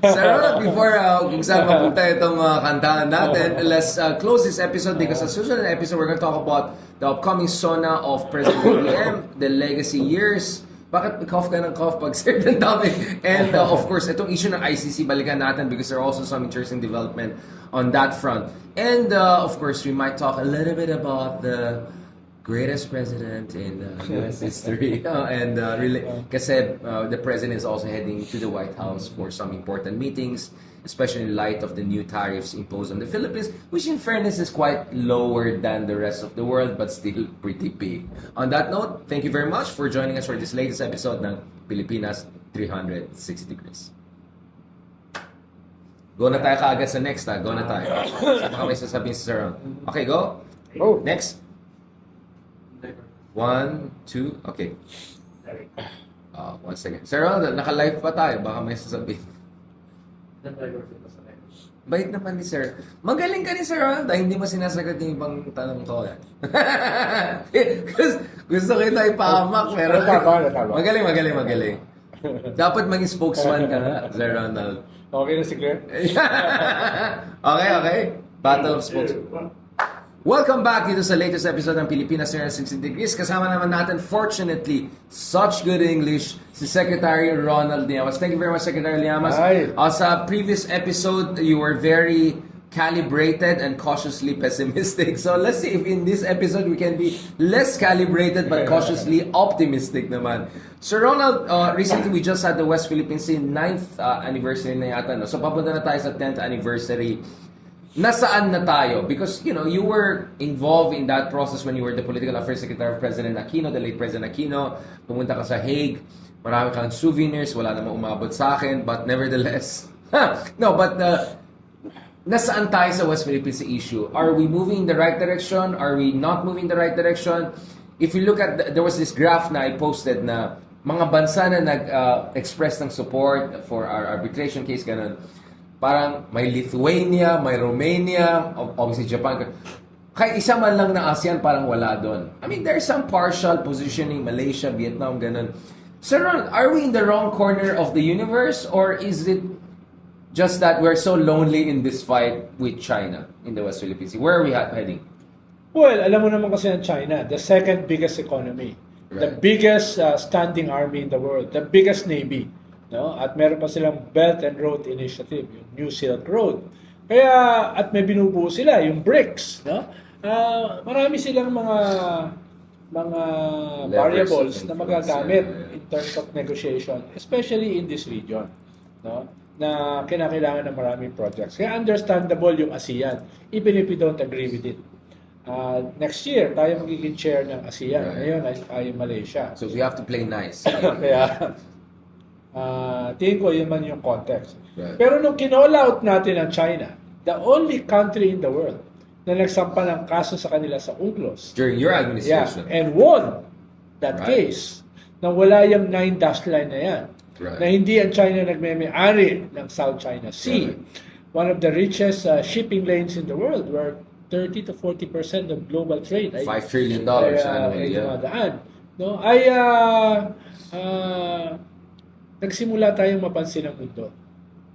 Sir, before kung saan mapunta itong kantahan natin, let's close this episode because sa susunod na episode, we're going to talk about the upcoming SONA of President BBM, the legacy years. Bakit cough ka ng cough pag certain topic? And of course, itong issue ng ICC, balikan natin because there are also some interesting development on that front. And of course, we might talk a little bit about the greatest president in U.S. history. Kasi the president is also heading to the White House for some important meetings, especially in light of the new tariffs imposed on the Philippines, which in fairness is quite lower than the rest of the world, but still pretty big. On that note, thank you very much for joining us for this latest episode ng Pilipinas 360 Degrees. Go na tayo kaagad sa next, ha? Go na tayo. Baka may sasabihin si Sir Ron. Okay, go. Oh. Next. 1, 2, okay. 1 second. Sir Ronald, naka-live pa tayo. Baka may sasabihin. Bait naman ni Sir. Magaling ka ni Sir Ronald. Hindi mo sinasagot yung ibang tanong ko. Gusto kita ipahamak. Pero Tama. Magaling. Dapat maging spokesman ka na, Sir Ronald. Okay na si Claire? Okay. Battle of spokesman. Welcome back dito sa latest episode ng Pilipinas 360 Degrees. Kasama naman natin, fortunately, such good English, si Secretary Ronald Llamas. Thank you very much, Secretary Llamas. Hi. Sa previous episode, you were very calibrated and cautiously pessimistic. So let's see if in this episode we can be less calibrated but cautiously optimistic naman. Sir Ronald, recently we just had the West Philippine Sea 9th anniversary na yata. No? So papunta na tayo sa 10th anniversary. Nasaan na tayo? Because, you were involved in that process when you were the Political Affairs Secretary of President Aquino, the late President Aquino. Pumunta ka sa Hague. Marami kang souvenirs. Wala namang umabot sa akin. But nevertheless. Nasaan tayo sa West Philippine Sea issue? Are we moving in the right direction? Are we not moving in the right direction? If you look at, there was this graph na I posted na mga bansa na nag-express ng support for our arbitration case, ganun. Parang may Lithuania, may Romania, obviously Japan. Kahit isa man lang na ASEAN, parang wala doon. I mean, there's some partial positioning, Malaysia, Vietnam, ganun. Sir Ron, are we in the wrong corner of the universe or is it just that we're so lonely in this fight with China in the West Philippine Sea? Where are we heading? Well, alam mo naman kasi ang China, the second biggest economy, the Right. biggest standing army in the world, the biggest navy, no? At meron pa silang Belt and Road Initiative, yung New Silk Road. Kaya at may binubuo sila yung BRICS, no? Marami silang mga Levers variables of na influence, magagamit yeah. in terms of negotiation, especially in this region, no? Na kinakailangan ng maraming projects. Kaya understandable yung ASEAN, even if we don't agree with it. Next year, tayo magiging chair ng ASEAN. Right. Ngayon ay Malaysia. So we have to play nice. Kaya, tingin ko yun man yung context. Right. Pero nung kinall out natin ang China, the only country in the world na nagsampa ng kaso sa kanila sa UNCLOS, During your yeah, administration. and won that Right. case, na wala yung 9 dash line na yan, Right. na hindi ang China nagmeme-ari ng South China Sea. Right. One of the richest shipping lanes in the world, where 30 to 40% of global trade ay $5 trillion ay annually. Yeah. dumadaan. No? Nagsimula tayong mapansin ng mundo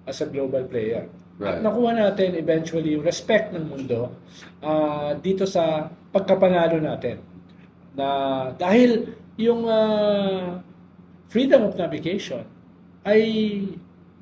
as a global player. Right. At nakuha natin eventually yung respect ng mundo dito sa pagkapanalo natin. Na dahil yung freedom of navigation ay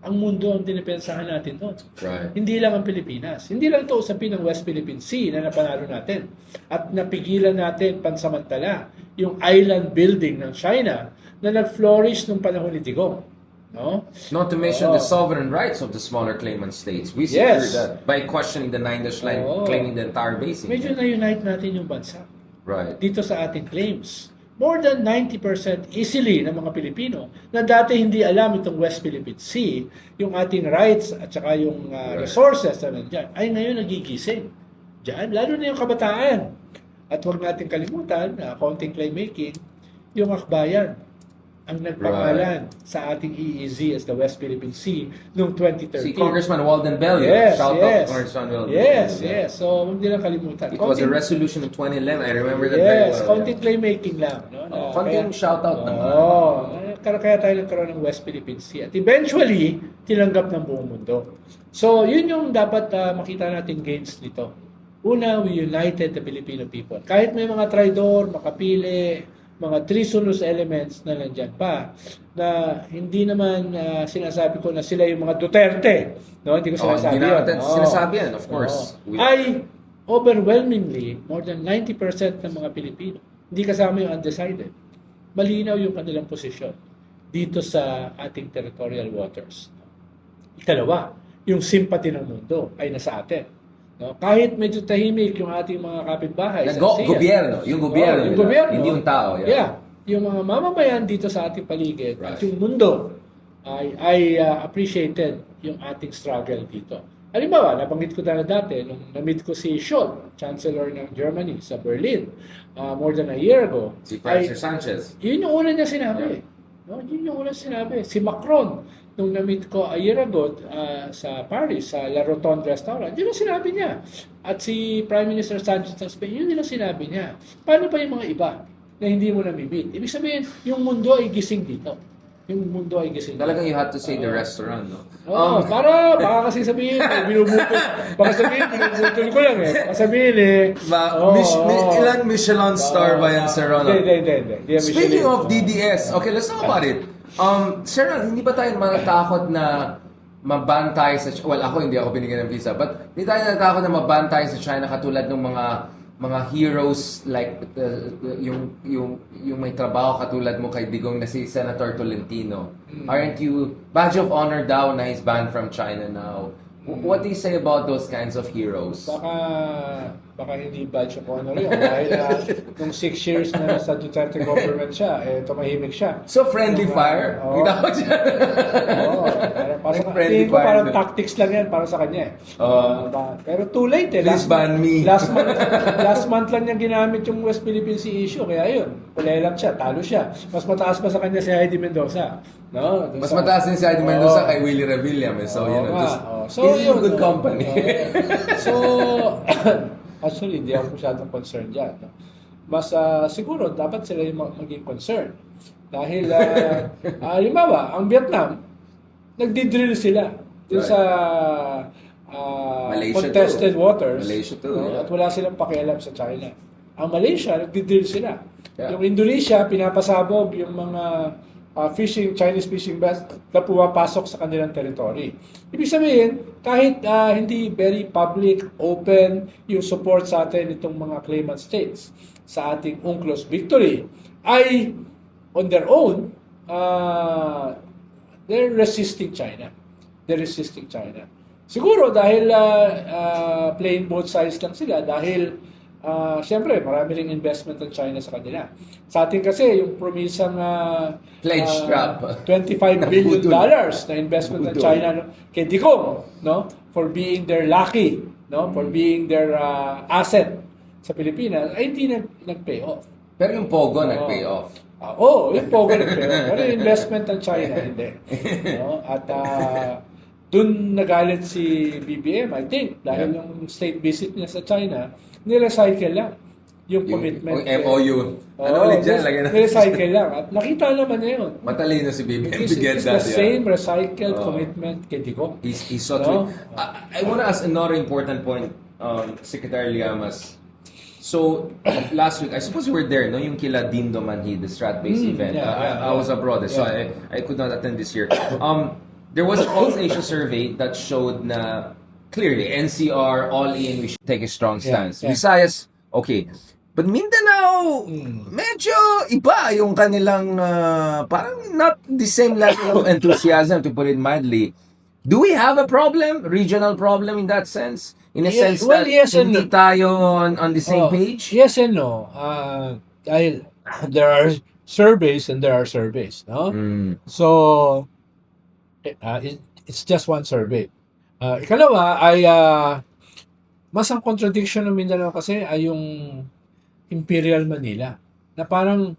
ang mundo ang dinipensahan natin doon. Right. Hindi lang ang Pilipinas. Hindi lang ito usapin ng West Philippine Sea na napanalo natin. At napigilan natin pansamantala yung island building ng China na nag-flourish nung panahon ni Digong. No? Not to mention Oo. the sovereign rights of the smaller claimant states. We Yes. secured that by questioning the 9 dash line, Oo. claiming the entire basin. Medyo na-unite natin yung bansa Right. dito sa ating claims. More than 90% easily ng mga Pilipino na dati hindi alam itong West Philippine Sea, yung ating rights at saka yung resources na nandyan, ay ngayon nagigising. Diyan, lalo na yung kabataan. At huwag natin kalimutan na accounting claim making, yung akbayan ang nagpangalan sa ating EEZ as the West Philippine Sea noong 2013. See Congressman Walden Bell. Yes, Shout yes. out Congressman Walden Yes, Bell. yes. So, huwag din lang kalimutan. It was a resolution in 2011. I remember that very Yes, well. konting playmaking lang. No? Konting shoutout naman. Kaya tayo nagkaroon ng West Philippine Sea. At eventually, tinanggap ng buong mundo. So, yun yung dapat makita natin gains nito. Una, we united the Filipino people. Kahit may mga traidor, makapili, mga treasonous elements na nandyan pa, na hindi naman sinasabi ko na sila yung mga Duterte. No? Hindi ko sinasabi Hindi yun. natin sinasabi yan, of course. Ay overwhelmingly, more than 90% ng mga Pilipino, hindi kasama yung undecided. Malinaw yung kanilang posisyon dito sa ating territorial waters. Ikalawa, yung sympathy ng mundo ay nasa atin. No? Kahit medyo tahimik yung ating mga kapitbahay sa ASEAN. Gobyerno. Yung gobyerno. Yung nila. gobyerno. Hindi yung tao. Yeah. Yung mga mamamayan dito sa ating paligid at Right. yung mundo ay appreciated yung ating struggle dito. Halimbawa, nabanggit ko na dati, nung na-meet ko si Scholz, Chancellor ng Germany sa Berlin, more than a year ago. Si Francis Sanchez. Yun yung una niya sinabi. No, yun yung una sinabi. Si Macron, nung na-meet ko a year ago sa Paris, sa La Rotonde Restaurant, yun ang sinabi niya. At si Prime Minister Sanchez ng Spain, yun din ang sinabi niya. Paano pa yung mga iba na hindi mo na-meet? Ibig sabihin, yung mundo ay gising dito. Yung mundo ay gising. Talagang you had to say the restaurant, no? Oo, baka kasi sabihin, baka sabihin, binubutol ko lang eh. Baka sabihin Ilan Michelin star ba yan, Sir Ronald? Hindi. Speaking of DDS, okay, let's talk about it. Sir Ronald, hindi ba tayo matatakot na maban tayo sa... Well, hindi ako binigyan ng visa, but hindi tayo natatakot na maban tayo sa China katulad ng mga heroes like yung may trabaho katulad mo kay Digong na si Senator Tolentino. Aren't you badge of honor daw na he's banned from China now? What do you say about those kinds of heroes? Baka hindi badge of honor yun. Dahil nung 6 years na sa Duterte government siya, tumahimik siya. So friendly fire? Oo. Kita ko dyan. Friendly Tingin ko parang fire. tactics lang yan para sa kanya eh. Oo. Pero too late eh. Please ban me. Last month lang niya ginamit yung West Philippine Sea issue. Kaya yun, kulelat siya, talo siya. Mas mataas pa sa kanya si Heidi Mendoza. No? Mas mataas din si Heidi Mendoza kay Willie Revillame. So, he's in good company. Actually, hindi ako masyadong concerned dyan. No? Mas siguro, dapat sila yung maging concerned. Dahil, halimbawa, ang Vietnam, nagdi-drill sila dun sa Malaysia contested too. waters. Malaysia too, no? yeah. At wala silang pakialam sa China. Ang Malaysia, nagdi-drill sila. Yeah. Yung Indonesia, pinapasabog yung mga Chinese fishing vessels na pumapasok sa kanilang territory. Ibig sabihin, kahit hindi very public, open yung support sa atin itong mga claimant states sa ating UNCLOS victory, ay on their own, they're resisting China. They're resisting China. Siguro dahil playing both sides lang sila, dahil siyempre marami ring investment ng China sa kanila. Sa atin kasi yung promisang Pledge trap. $25 billion na investment ng China, no, kay Dicom, no, for being their lucky, no, for being their asset sa Pilipinas, ay hindi nag-pay off. Pero yung Pogo nag-pay off. Yung Pogo nag-pay off. Pero yung investment ng China, hindi. No? At dun nagalit si BBM, I think, dahil yung state visit niya sa China, nirecycle lang yung commitment. Yung MOU. Ano ulit dyan? Nirecycle lang. At nakita naman niya yun. Matalino si BBM to get It's that. the same recycled commitment kay Dico. He's so true. I want to ask another important point, Secretary Llamas. So, last week, I suppose you were there, no? Yung kila Dindo Manhid, the Strat-based event. I was abroad, so I could not attend this year. There was a Pulse Asia survey that showed na clearly NCR all in, we should take a strong stance. Visayas, okay. But Mindanao, medyo iba yung kanilang parang not the same level of enthusiasm, to put it mildly. Do we have a problem, regional problem in that sense? In a sense that hindi tayo on the same page? Yes and no. Dahil there are surveys and there are surveys, no? So it's just one survey. Ikalawa ay mas ang contradiction ng Mindanao kasi ay yung Imperial Manila, na parang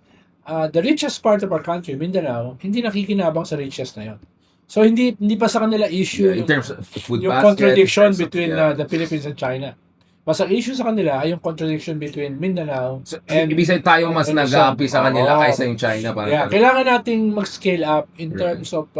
the richest part of our country, Mindanao, hindi nakikinabang sa richest na yun. So hindi pa sa kanila issue in terms of food yung basket, contradiction between the Philippines and China. Mas ang issue sa kanila ay yung contradiction between Mindanao and ibig sabihin tayo mas nag-aapi sa kanila kaysa yung China. Kailangan nating mag-scale up in terms of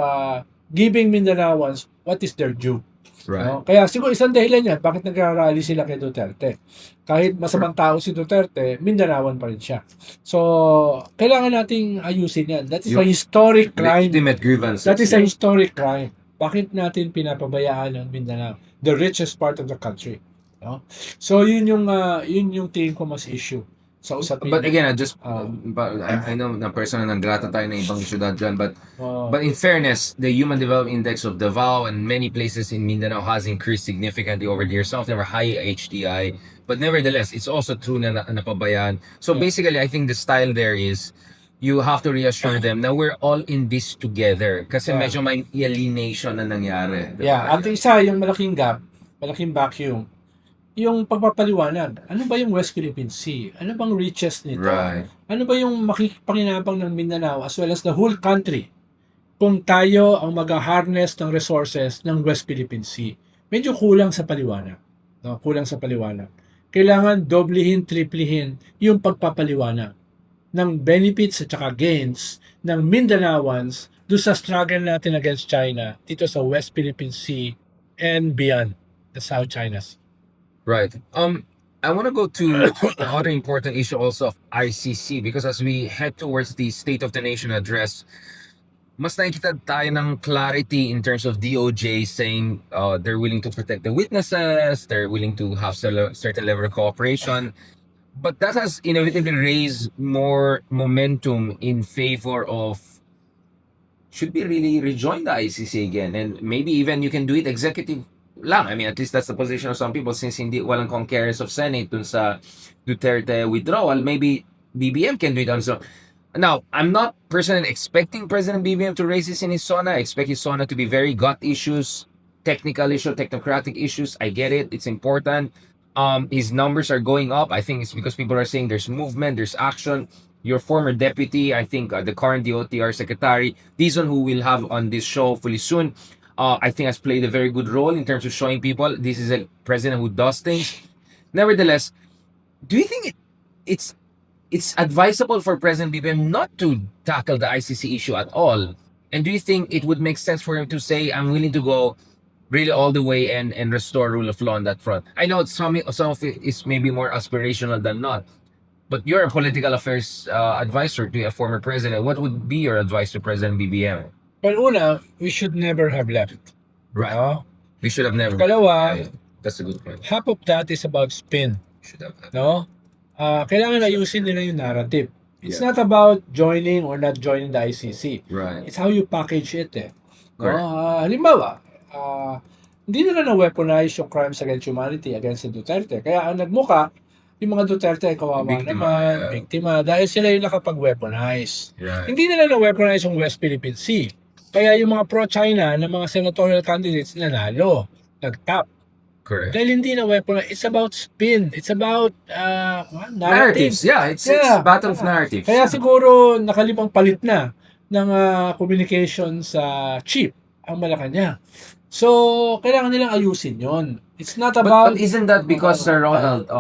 giving Mindanaoans what is their due. Right. No? Kaya siguro isang dahilan yan, bakit nagrarally sila kay Duterte. Kahit masamang tao si Duterte, Mindanaoan pa rin siya. So, kailangan nating ayusin yan. That is a historic crime. Legitimate grievances. That is a historic crime. Bakit natin pinapabayaan ang Mindanao? The richest part of the country. No? So, yun yung tingin ko mas issue sa usapin. But again, I know na personal nang grata tayo ng ibang syudad dyan, but in fairness, the Human Development Index of Davao and many places in Mindanao has increased significantly over the years. Some of them are high HDI, but nevertheless, it's also true na napabayaan. So basically, I think the style there is you have to reassure them na we're all in this together kasi medyo may alienation na nangyari. At isa, yung malaking gap, malaking vacuum, yung pagpapaliwanag. Ano ba yung West Philippine Sea? Ano bang reaches nito? Right. Ano ba yung makipakinabang ng Mindanao as well as the whole country kung tayo ang mag-harness ng resources ng West Philippine Sea? Medyo kulang sa paliwanag. No? Kulang sa paliwanag. Kailangan doblihin, triplihin yung pagpapaliwanag ng benefits at saka gains ng Mindanaoans doon sa struggle natin against China dito sa West Philippine Sea and beyond the South China Sea. Right. I want to go to another important issue also of ICC because as we head towards the State of the Nation address, mas nakikita tayo ng clarity in terms of DOJ saying they're willing to protect the witnesses, they're willing to have certain level of cooperation. But that has inevitably raised more momentum in favor of should we really rejoin the ICC again? And maybe even you can do it executive lang. I mean, at least that's the position of some people since hindi walang concurrence of Senate dun sa Duterte withdrawal. Maybe BBM can do it also. Now, I'm not personally expecting President BBM to raise this in his SONA. I expect his SONA to be very gut issues, technical issues, technocratic issues. I get it. It's important. His numbers are going up. I think it's because people are saying there's movement, there's action. Your former deputy, I think the current DOTR secretary, this one who we'll have on this show hopefully soon, I think has played a very good role in terms of showing people this is a president who does things. Nevertheless, do you think it's advisable for President BBM not to tackle the ICC issue at all? And do you think it would make sense for him to say, I'm willing to go really all the way and restore rule of law on that front? I know some of it is maybe more aspirational than not. But you're a political affairs advisor to a former president. What would be your advice to President BBM? Well, una, we should never have left. Right. No? We should have never. Kalawa, Yeah, that's a good point. half of that is about spin. Should have. No? Kailangan ayusin nila yung narrative. It's Yeah. not about joining or not joining the ICC. Right. It's how you package it eh. No? Correct. Halimbawa, hindi nila na-weaponize yung crimes against humanity against the Duterte. Kaya ang nagmuka, yung mga Duterte ay kawawa Biktima, naman, yeah. biktima, dahil sila yung nakapag-weaponize. Right. Hindi nila na-weaponize yung West Philippine Sea. Kaya yung mga pro-China na mga senatorial candidates nanalo, nag-top. Correct. Dahil hindi na-weaponize. It's about spin. It's about Narratives. Yeah, it's a battle of narratives. Kaya siguro nakalimang palit na ng communication sa chief ang Malacanang. So, kailangan nilang ayusin yon. It's not about... But isn't that because, Sir Ronald,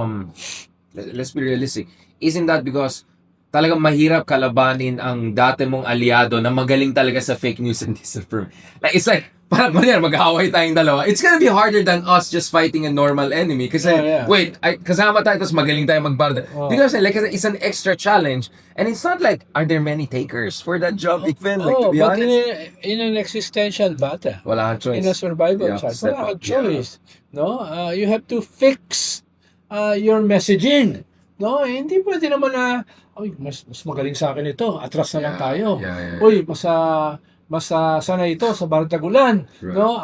let's be realistic, isn't that because talagang mahirap kalabanin ang dati mong aliado na magaling talaga sa fake news and disinformation? Like, it's like, parang mag-aaway tayong dalawa. It's gonna be harder than us just fighting a normal enemy. Kasi, wait, kasama tayo, tapos magaling tayo magbarda. Because like, it's an extra challenge. And it's not like, are there many takers for that job, Ikven? Like, to be but honest, in an existential battle, wala kang choice. in a survival You have to chart, step wala kang up. choice. No? You have to fix your messaging. No? Hindi pwede naman na, mas magaling sa akin ito, atras na lang tayo. Yeah. Uy, mas sana ito sa Bardagulan. Right. No?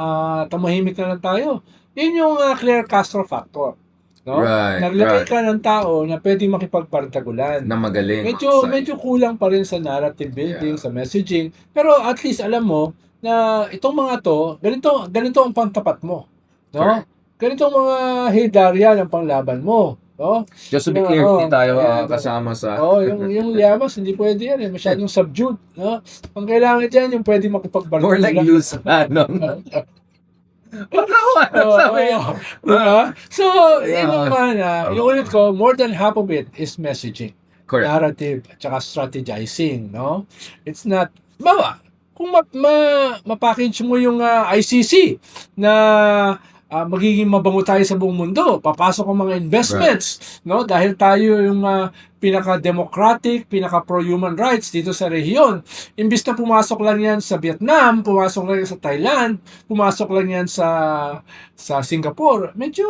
Tamahimik na lang tayo. Yun yung Claire Castro factor. No? Right, Naglagay right. ka ng tao na pwede makipagbardagulan. Na magaling. Medyo kulang pa rin sa narrative building, sa messaging. Pero at least alam mo na itong mga to, ganito ang pantapat mo. No? Correct. Ganito ang mga hidarya ng panglaban mo. No? Just to be clear, hindi tayo kasama sa... yung Llamas, hindi pwede yan. Masyadong subdued. No? Ang kailangan dyan, yung pwede makipagbardagulan. More like loose no? So, yun naman, yung ulit ko, more than half of it is messaging. Correct. Narrative, at saka strategizing, no? It's not, kung mapackage mo yung ICC na magiging mabango tayo sa buong mundo, papasok ang mga investments, no? Dahil tayo yung pinaka-democratic, pinaka-pro-human rights dito sa rehiyon. Imbis na pumasok lang yan sa Vietnam, pumasok lang yan sa Thailand, pumasok lang yan sa Singapore, medyo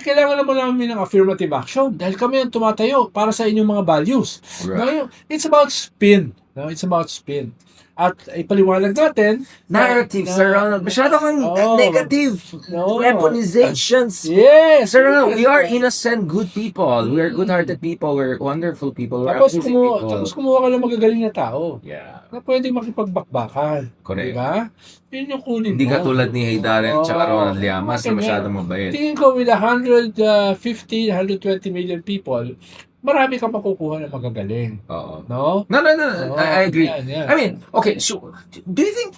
kailangan naman namin ng affirmative action dahil kami ang tumatayo para sa inyong mga values. Right. No? It's about spin. No? It's about spin. At ipaliwanag natin Narrative, Sir Ronald. Masyado kang negative. Weaponizations. Yes. Sir Ronald, we are innocent, good people. We are good-hearted people. We're wonderful people. We're Tapos amazing people. kumuha ka ng magagaling na tao Yeah. na pwede makipagbakbakan. Correct. Diba? Yun yung kunin Hindi mo. ka tulad ni Haydaren at saka Ronald Llamas na Ganyan. masyadong mabait. Tingin ko with 150, 120 million people, marami ka makukuha na magagaling. Oo. No? No. I agree. Yan. I mean, okay, so do you think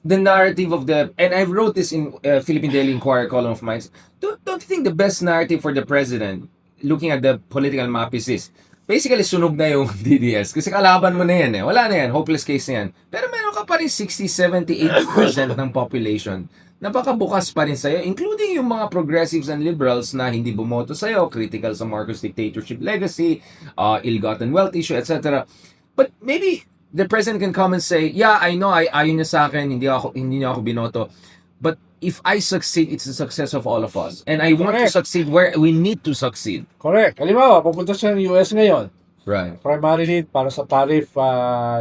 the narrative of and I wrote this in Philippine Daily Inquirer column of mine, don't you think the best narrative for the president, looking at the political map is this? Basically, sunog na yung DDS. Kasi kalaban mo na yan eh. Wala na yan. Hopeless case na yan. Pero meron ka pa rin 60, 70, 80% ng population na baka bukas pa rin sa'yo, including yung mga progressives and liberals na hindi bumoto sa'yo, critical sa Marcos dictatorship legacy, ill-gotten wealth issue, etc. But maybe the president can come and say, yeah, I know, ayaw niya sa akin, hindi niya ako binoto. But if I succeed, it's the success of all of us. And I want to succeed where we need to succeed. Correct. Halimbawa, pupunta siya ng US ngayon. Right. Primarily para sa tariff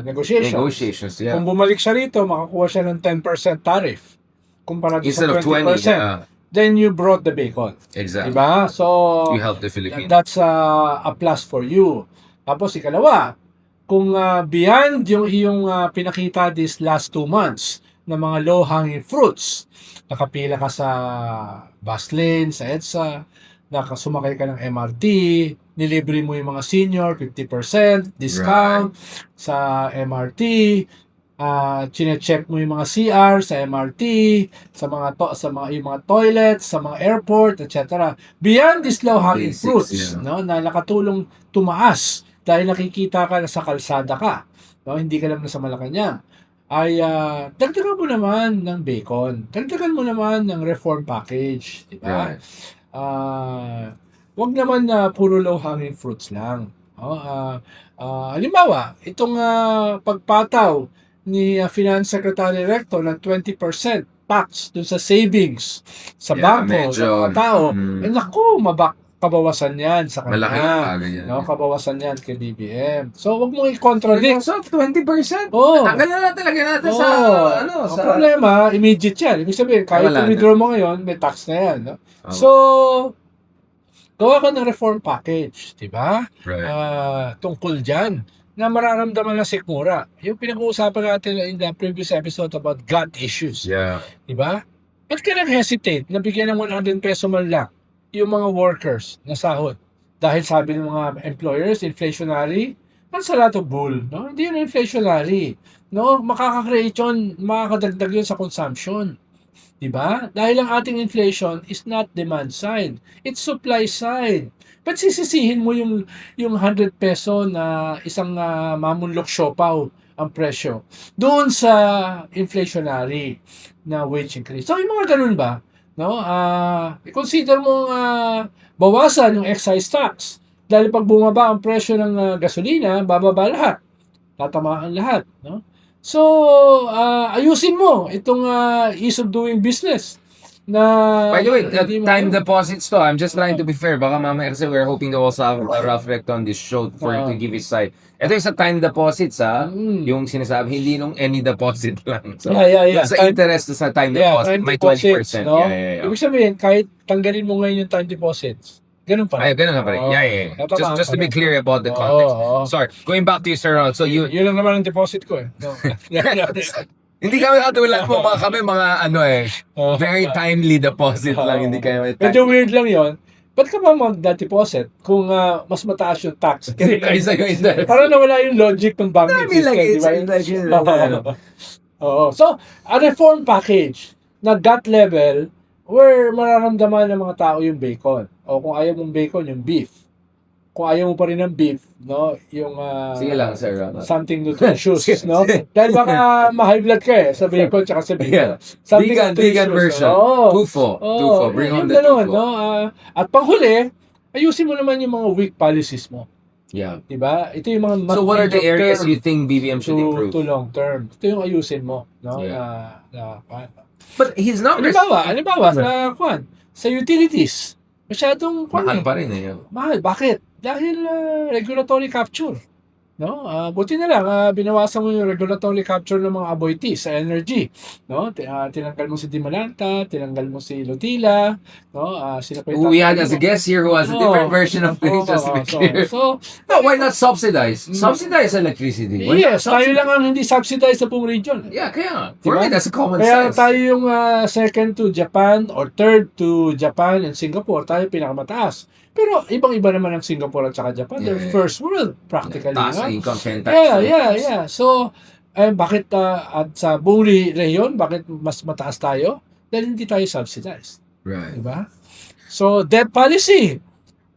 negotiations. Negotiations, yeah. Kung bumalik siya rito, makakuha siya ng 10% tariff. Kumpara Instead sa of 20%. 20, Then you brought the bacon. exactly. Diba? So, You help the Philippines. that's a plus for you. Tapos ikalawa, kung beyond yung iyong pinakita these last 2 months na mga low-hanging fruits, nakapila ka sa bus lane, sa EDSA, nakasumakay ka ng MRT, nilibre mo yung mga senior, 50% discount sa MRT, chine-check mo yung mga CR sa MRT, yung mga toilets, sa mga airport, etc. Beyond these low-hanging Basics, fruits, yeah. no, na nakatulong tumaas dahil nakikita ka na sa kalsada ka, no, hindi ka lang nasa Malacanang, ay dagdagan mo naman ng bacon, dagdagan mo naman ng reform package, di ba? Right. wag naman na puro low-hanging fruits lang. Halimbawa, itong pagpataw ni Finance Secretary Recto ng 20% tax dun sa savings sa bangko ng mga tao, naku, kabawasan yan sa kanya. Malaking bagay yan. No, kabawasan yan kay BBM. So, wag mong i-contradict. So, 20%? Oo. Tanggal na talaga natin sa, Ang problema, immediate yan. Ibig sabihin, kahit Wala withdraw mo ngayon, may tax na yan. No? Oh. So, gawa ka ng reform package, di ba? Right. Tungkol dyan na mararamdaman ng sikmura. Yung pinag-uusapan natin in the previous episode about gut issues. Yeah. Di ba? Ba't ka nag-hesitate na bigyan ng 100 peso man lang yung mga workers na sahod? Dahil sabi ng mga employers, inflationary. That's a lot of bull. No? Hindi yun inflationary. No? Makaka-create yun, makakadagdag yun sa consumption. Diba? Dahil ang ating inflation is not demand side. It's supply side. Ba't sisisihin mo yung 100 peso na isang mamunlok siopaw ang presyo doon sa inflationary na wage increase? So, yung mga ganun ba? No? I-consider mo bawasan yung excise tax. Dahil pag bumaba ang presyo ng gasolina, bababa lahat. Tatamaan lahat. No? So, ayusin mo itong ease of doing business. By the way, time deposits to. I'm just trying to be fair. Baka mamaya kasi we're hoping to also have a rough rect on this show for to give his side. Ito yung sa time deposits yung sinasabi, hindi nung any deposit lang. So, sa interest sa time deposit, may 20%. No? Ibig sabihin, kahit tanggalin mo ngayon yung time deposits, ganun pa rin. Ganun pa rin. Just to be clear about the context. Sorry, going back to you, Sir Ronald. So yun lang naman ang deposit ko eh. No. Hindi kami katulad mo, mga very timely deposit lang, hindi kayo medyo weird lang yon. Ba't ka ba mag-deposit kung mas mataas yung tax? Kaysa yung interest. Parang nawala yung logic ng banking system, di ba? So, a reform package na gut level where mararamdaman ng mga tao yung bacon. O kung ayaw mong bacon, yung beef. Kung ayaw mo pa rin ng beef, no, yung sige lang, sir. something nutritious, no? Dahil baka ma-high blood ka sa bacon tsaka sa bacon. Vegan version. Tufo. Bring on the tufo. No? At panghuli, ayusin mo naman yung mga weak policies mo. Yeah. Diba? Ito yung mga so what are the areas you think BBM should improve? To long term. Ito yung ayusin mo, no? Yeah. But he's not... Halimbawa, sa utilities, masyadong... Mahal pa rin eh. Mahal. Bakit? Dahil regulatory capture. No? Buti na lang, binawasan mo yung regulatory capture ng mga aboitiz sa energy. No? Tinanggal mo si Dimalanta, tinanggal mo si Lotila. No? We had as a guest here who has a different version of things, just to be clear. Why not subsidize? Subsidize electricity. Yes, tayo lang ang hindi subsidize sa buong region. Yeah, kaya. For me, that's a common sense. Kaya tayo yung second to Japan or third to Japan and Singapore. Tayo pinakamataaas. Pero ibang-iba naman ang Singapore at saka Japan. They're first world, practically. Taas ang income, 10 tax. Yeah. So, bakit at sa buong rehiyon, bakit mas mataas tayo? Dahil hindi tayo subsidized. Right. Diba? So, debt policy.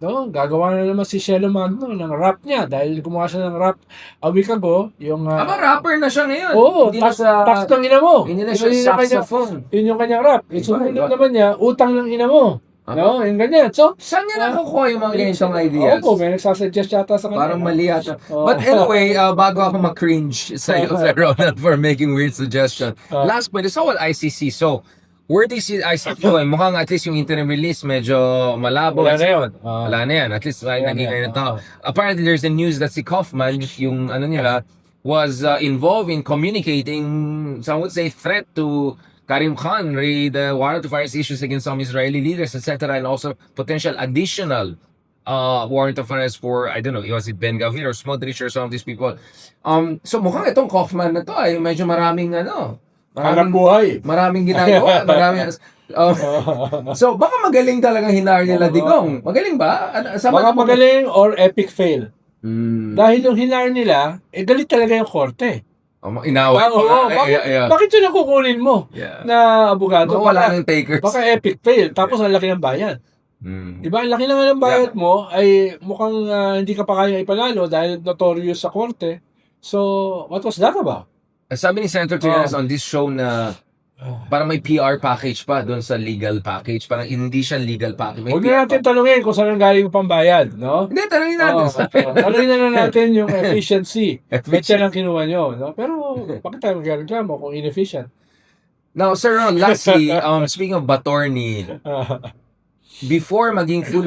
No? Gagawa na naman si Shelo Magno ng rap niya. Dahil gumawa siya ng rap a week ago. Yung, rapper na siya ngayon. Oo, tax ng ina mo. Hindi na siya saxophone. Yun yung kanyang rap. Sumunod naman niya, utang ng ina mo. No, yung ganyan. So, saan niya nakukuha yung mga ganitong ideas? Opo, may nagsasuggest yata sa kanya. Parang mali yata. But anyway, bago ako mag-cringe sa iyo, Sir Ronald, for making weird suggestion. Last point, it's all ICC. So, where do you see ICC going? Mukhang at least yung interim release medyo malabo. Wala na yun. Wala na yan. At least naging ngayon tao. Apparently, there's a news that si Kaufman, yung nila, was involved in communicating, some would say, threat to Karim Khan, the warrant of arrest issues against some Israeli leaders, etc., and also potential additional warrant of arrest for, I don't know, was it Ben Gavir or Smotrich or some of these people. So mukhang itong Kaufman na to ay medyo maraming maraming ginagawa, so baka magaling talagang hinar nila Digong. Magaling ba? Baka magaling or epic fail. Dahil yung hinar nila, galit talaga yung korte. Inaway. Bakit yun ang kukunin mo na abogado? Wala ng takers. Baka epic fail. Tapos ang laki ng bayad. Diba? Ang laki naman ng bayad mo ay mukhang hindi ka pa kaya ipalalo dahil notorious sa korte. So, what was that about? Sabi ni Senator Trillanes on this show na Parang may PR package pa doon sa legal package. Parang hindi siya legal package. May Huwag na natin tanungin kung saan ang galing yung pambayad, no? Hindi, tanongin natin. Tanungin na lang natin yung efficiency. Ba't yan ang kinuha nyo, no? Pero bakit tayo magreklamo kung inefficient? Now, Sir Ron, lastly, speaking of Batorni, before maging full